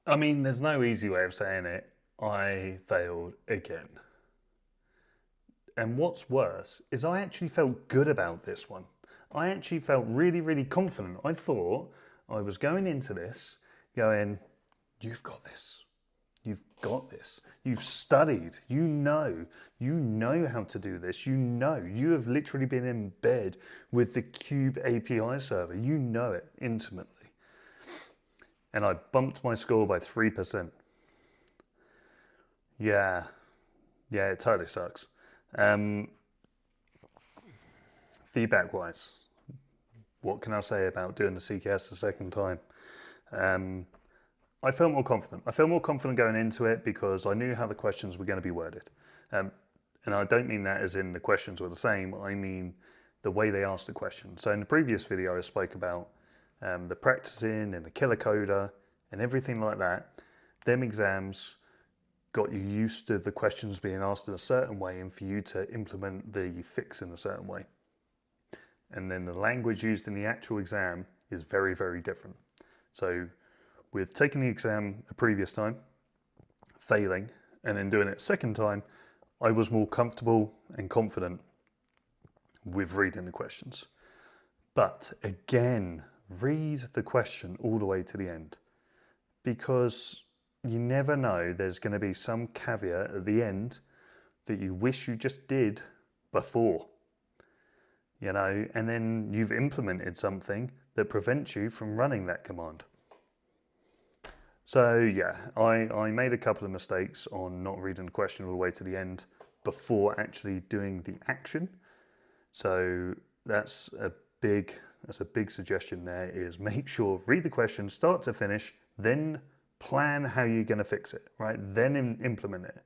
I mean, there's no easy way of saying it. I failed again. And what's worse is I actually felt good about this one. I actually felt really, really confident. I thought I was going into this going, you've got this. You've got this. You've studied. You know how to do this. You have literally been in bed with the Cube API server. You know it intimately. And I bumped my score by 3%. Yeah, yeah, it totally sucks. Um, Feedback wise, what can I say about doing the CKS the second time? Um, I felt more confident. I felt more confident going into it because I knew how the questions were going to be worded. Um, and I don't mean that as in the questions were the same, I mean the way they asked the question. So in the previous video, I spoke about the practicing and the killer coder and everything like that. Them exams got you used to the questions being asked in a certain way and for you to implement the fix in a certain way. And then the language used in the actual exam is very, very different. So with taking the exam a previous time, failing, and then doing it a second time, I was more comfortable and confident with reading the questions. But again, read the question all the way to the end because you never know, there's going to be some caveat at the end that you wish you just did before, and then you've implemented something that prevents you from running that command. So yeah, I made a couple of mistakes on not reading the question all the way to the end before actually doing the action. So that's a big suggestion there, is make sure read the question start to finish, then plan how you're going to fix it, right? Then implement it.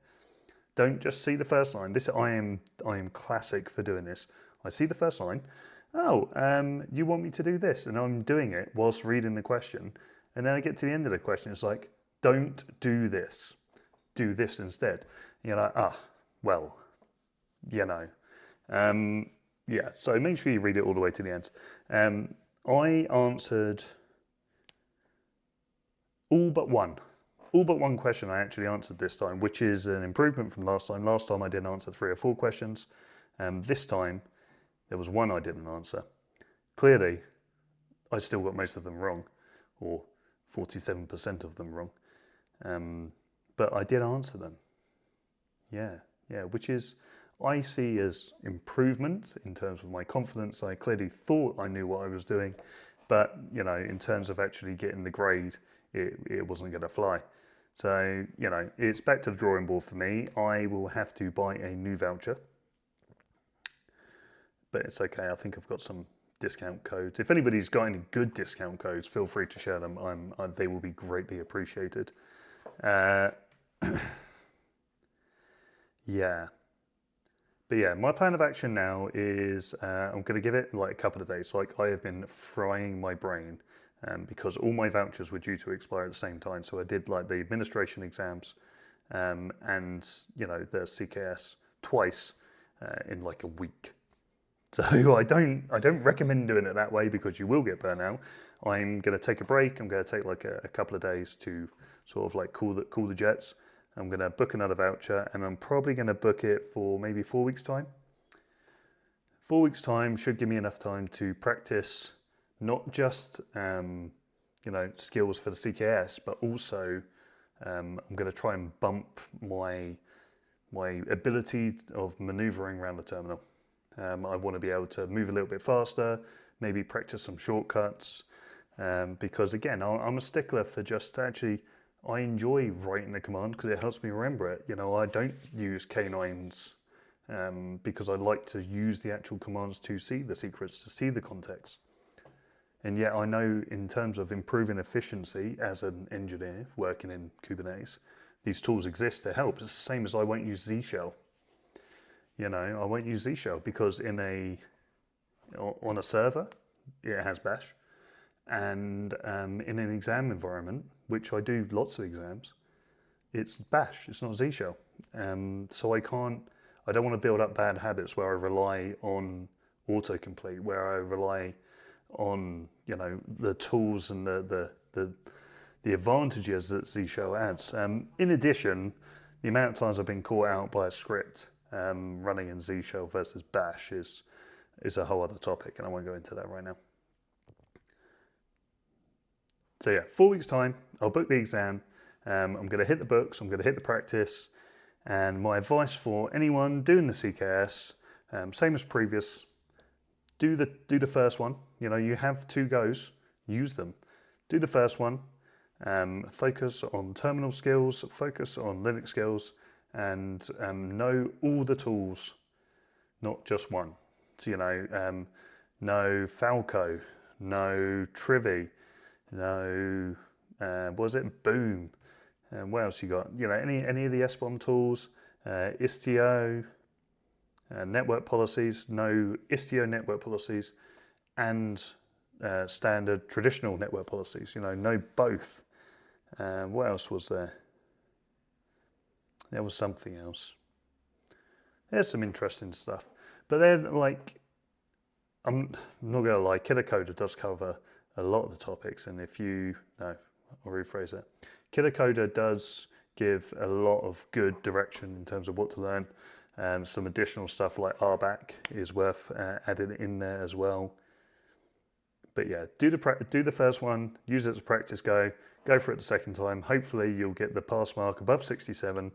Don't just see the first line. I am classic for doing this. I see the first line. Oh, you want me to do this, and I'm doing it whilst reading the question. And then I get to the end of the question. It's like, don't do this. Do this instead. And you're like, well, you know. Yeah. So make sure you read it all the way to the end. I answered all but one. All but one question I actually answered this time, which is an improvement from last time. Last time I didn't answer 3 or 4 questions. This time there was one I didn't answer. Clearly, I still got most of them wrong, or 47% of them wrong. But I did answer them. Yeah, which is I see as improvement in terms of my confidence. I clearly thought I knew what I was doing, but in terms of actually getting the grade, it wasn't going to fly. So, it's back to the drawing board for me. I will have to buy a new voucher, but it's okay. I think I've got some discount codes. If anybody's got any good discount codes, feel free to share them. They will be greatly appreciated. Uh, yeah. But yeah, my plan of action now is I'm going to give it like a couple of days. Like, I have been frying my brain because all my vouchers were due to expire at the same time. So I did like the administration exams and the CKS twice in like a week. So I don't recommend doing it that way because you will get burnt out. I'm going to take a break. I'm going to take like a couple of days to sort of like cool the jets. I'm going to book another voucher, and I'm probably going to book it for maybe 4 weeks' time. 4 weeks' time should give me enough time to practice not just skills for the CKS, but also I'm going to try and bump my ability of maneuvering around the terminal. I want to be able to move a little bit faster, maybe practice some shortcuts, because again, I'm a stickler for just actually. I enjoy writing the command because it helps me remember it. I don't use K9s because I like to use the actual commands to see the secrets, to see the context. And yet I know in terms of improving efficiency as an engineer working in Kubernetes, these tools exist to help. It's the same as I won't use Z shell. I won't use Z shell because on a server, it has bash. And in an exam environment, which I do lots of exams, it's bash, it's not Z shell. So I don't want to build up bad habits where I rely on autocomplete, where I rely on the tools and the the advantages that Z shell adds. In addition, the amount of times I've been caught out by a script running in Z shell versus bash is a whole other topic, and I won't go into that right now. So yeah, 4 weeks time, I'll book the exam. I'm going to hit the books, I'm going to hit the practice, and my advice for anyone doing the CKS, same as previous, do the first one. You know, you have 2 goes, use them. Do the first one, focus on terminal skills, focus on Linux skills, and know all the tools, not just one. So, you know, know Falco, know Trivi, know, what was it, Boom. What else you got? You know, any of the SBOM tools, Istio, network policies, know Istio network policies, and standard traditional network policies. You know both. What else was there? There was something else. There's some interesting stuff. But then, like, I'm not going to lie, Killer Coder does cover a lot of the topics. And I'll rephrase it. Killer Coder does give a lot of good direction in terms of what to learn. Some additional stuff like RBAC is worth adding in there as well. But yeah, do the first one, use it as a practice go for it the second time. Hopefully you'll get the pass mark above 67,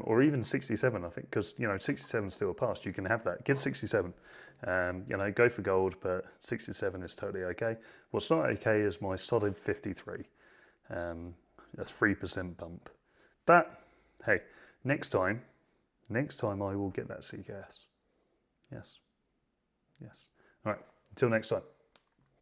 or even 67, I think, because, you know, 67 is still a pass. You can have that. Get 67. You know, go for gold, but 67 is totally okay. What's not okay is my solid 53. A 3% bump. But hey, next time I will get that CKS. Yes. All right, until next time.